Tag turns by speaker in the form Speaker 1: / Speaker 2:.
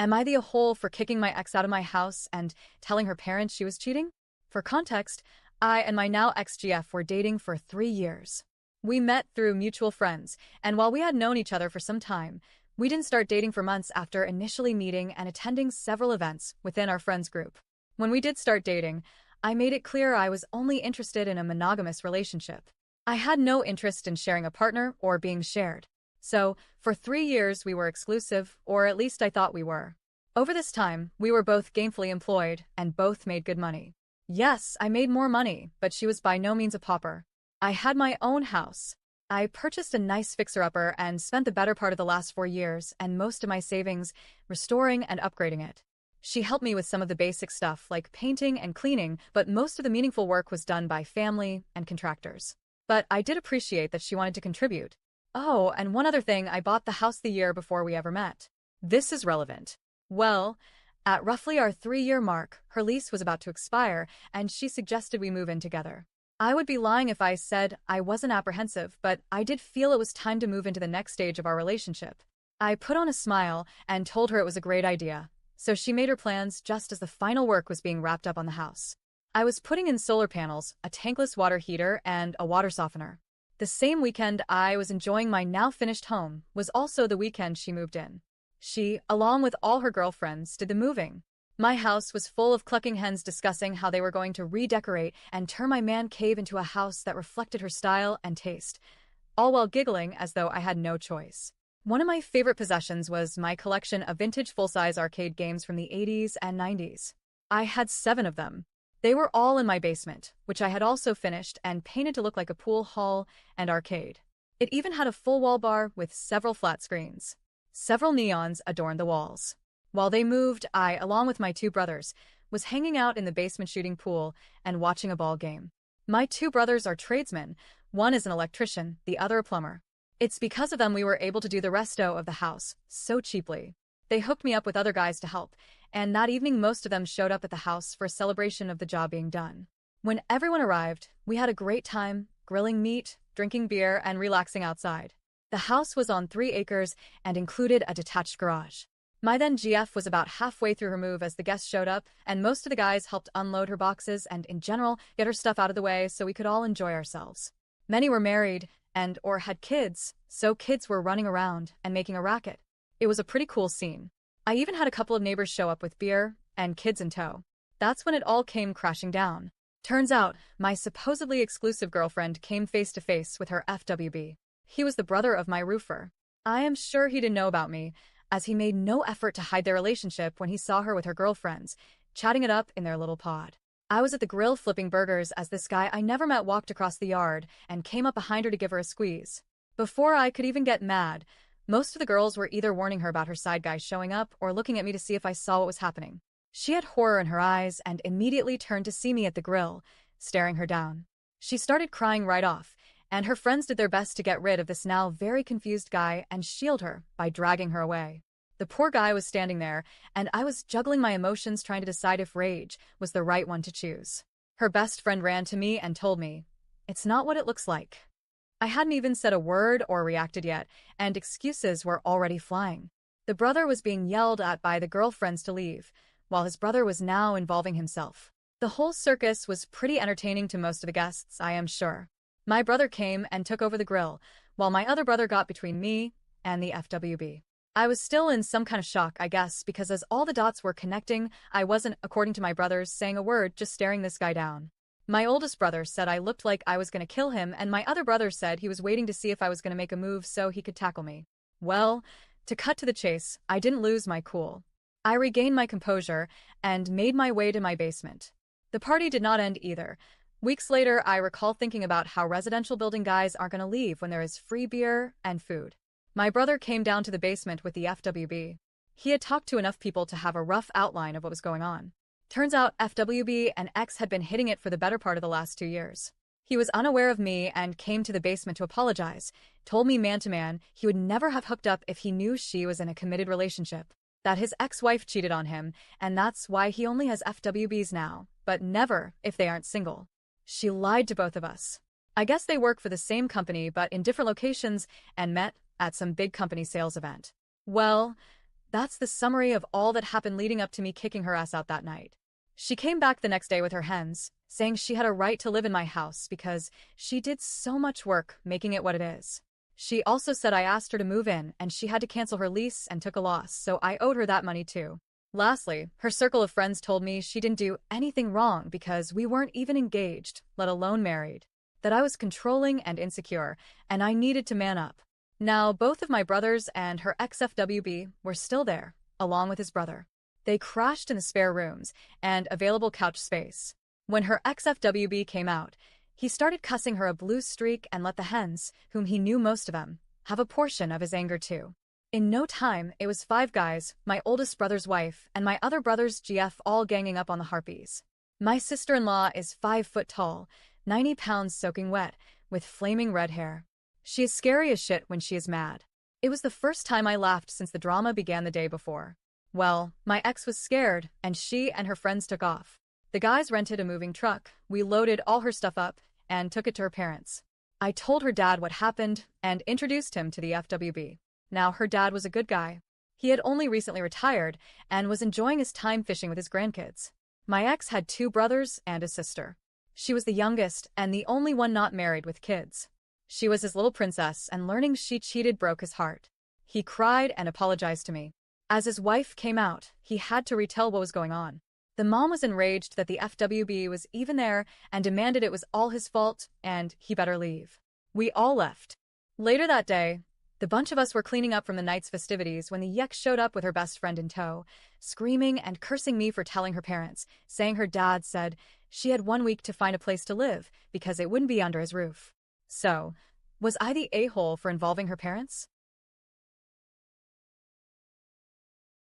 Speaker 1: Am I the a-hole for kicking my ex out of my house and telling her parents she was cheating? For context, I and my now ex-GF were dating for 3 years. We met through mutual friends, and while we had known each other for some time, we didn't start dating for months after initially meeting and attending several events within our friends group. When we did start dating, I made it clear I was only interested in a monogamous relationship. I had no interest in sharing a partner or being shared. So, for 3 years we were exclusive, or at least I thought we were. Over this time, we were both gainfully employed and both made good money. Yes, I made more money, but she was by no means a pauper. I had my own house. I purchased a nice fixer-upper and spent the better part of the last 4 years and most of my savings restoring and upgrading it. She helped me with some of the basic stuff like painting and cleaning, but most of the meaningful work was done by family and contractors. But I did appreciate that she wanted to contribute. Oh, and one other thing, I bought the house the year before we ever met. This is relevant. Well, at roughly our 3-year mark, her lease was about to expire, and she suggested we move in together. I would be lying if I said I wasn't apprehensive, but I did feel it was time to move into the next stage of our relationship. I put on a smile and told her it was a great idea, so she made her plans just as the final work was being wrapped up on the house. I was putting in solar panels, a tankless water heater, and a water softener. The same weekend I was enjoying my now-finished home was also the weekend she moved in. She, along with all her girlfriends, did the moving. My house was full of clucking hens discussing how they were going to redecorate and turn my man cave into a house that reflected her style and taste, all while giggling as though I had no choice. One of my favorite possessions was my collection of vintage full-size arcade games from the 80s and 90s. I had 7 of them. They were all in my basement, which I had also finished and painted to look like a pool hall and arcade. It even had a full wall bar with several flat screens. Several neons adorned the walls. While they moved, I, along with my 2 brothers, was hanging out in the basement shooting pool and watching a ball game. My 2 brothers are tradesmen. One is an electrician, the other a plumber. It's because of them we were able to do the resto of the house so cheaply. They hooked me up with other guys to help, and that evening most of them showed up at the house for a celebration of the job being done. When everyone arrived, we had a great time, grilling meat, drinking beer, and relaxing outside. The house was on 3 acres and included a detached garage. My then GF was about halfway through her move as the guests showed up, and most of the guys helped unload her boxes and, in general, get her stuff out of the way so we could all enjoy ourselves. Many were married and/or had kids, so kids were running around and making a racket. It was a pretty cool scene. I even had a couple of neighbors show up with beer and kids in tow. That's when it all came crashing down. Turns out, my supposedly exclusive girlfriend came face to face with her FWB. He was the brother of my roofer. I am sure he didn't know about me, as he made no effort to hide their relationship when he saw her with her girlfriends, chatting it up in their little pod. I was at the grill flipping burgers as this guy I never met walked across the yard and came up behind her to give her a squeeze. Before I could even get mad, most of the girls were either warning her about her side guy showing up or looking at me to see if I saw what was happening. She had horror in her eyes and immediately turned to see me at the grill, staring her down. She started crying right off, and her friends did their best to get rid of this now very confused guy and shield her by dragging her away. The poor guy was standing there, and I was juggling my emotions trying to decide if rage was the right one to choose. Her best friend ran to me and told me, "It's not what it looks like." I hadn't even said a word or reacted yet, and excuses were already flying. The brother was being yelled at by the girlfriends to leave, while his brother was now involving himself. The whole circus was pretty entertaining to most of the guests, I am sure. My brother came and took over the grill, while my other brother got between me and the FWB. I was still in some kind of shock, I guess, because as all the dots were connecting, I wasn't, according to my brothers, saying a word, just staring this guy down. My oldest brother said I looked like I was going to kill him, and my other brother said he was waiting to see if I was going to make a move so he could tackle me. Well, to cut to the chase, I didn't lose my cool. I regained my composure and made my way to my basement. The party did not end either. Weeks later, I recall thinking about how residential building guys aren't going to leave when there is free beer and food. My brother came down to the basement with the FWB. He had talked to enough people to have a rough outline of what was going on. Turns out FWB and X had been hitting it for the better part of the last 2 years. He was unaware of me and came to the basement to apologize, told me man to man he would never have hooked up if he knew she was in a committed relationship, that his ex-wife cheated on him, and that's why he only has FWBs now, but never if they aren't single. She lied to both of us. I guess they work for the same company but in different locations and met at some big company sales event. Well, That's the summary of all that happened leading up to me kicking her ass out that night. She came back the next day with her hens, saying she had a right to live in my house because she did so much work making it what it is. She also said I asked her to move in and she had to cancel her lease and took a loss, so I owed her that money too. Lastly, her circle of friends told me she didn't do anything wrong because we weren't even engaged, let alone married. That I was controlling and insecure, and I needed to man up. Now, both of my brothers and her ex-FWB were still there, along with his brother. They crashed in the spare rooms and available couch space. When her ex-FWB came out, he started cussing her a blue streak and let the hens, whom he knew most of them, have a portion of his anger too. In no time, it was 5 guys, my oldest brother's wife, and my other brother's GF all ganging up on the harpies. My sister-in-law is 5 foot tall, 90 pounds soaking wet, with flaming red hair. She is scary as shit when she is mad. It was the first time I laughed since the drama began the day before. Well, my ex was scared, and she and her friends took off. The guys rented a moving truck, we loaded all her stuff up, and took it to her parents. I told her dad what happened, and introduced him to the FWB. Now, her dad was a good guy. He had only recently retired, and was enjoying his time fishing with his grandkids. My ex had 2 brothers and a sister. She was the youngest, and the only one not married with kids. She was his little princess, and learning she cheated broke his heart. He cried and apologized to me. As his wife came out, he had to retell what was going on. The mom was enraged that the FWB was even there and demanded it was all his fault and he better leave. We all left. Later that day, the bunch of us were cleaning up from the night's festivities when the Yek showed up with her best friend in tow, screaming and cursing me for telling her parents, saying her dad said she had 1 week to find a place to live because it wouldn't be under his roof. So, was I the a-hole for involving her parents?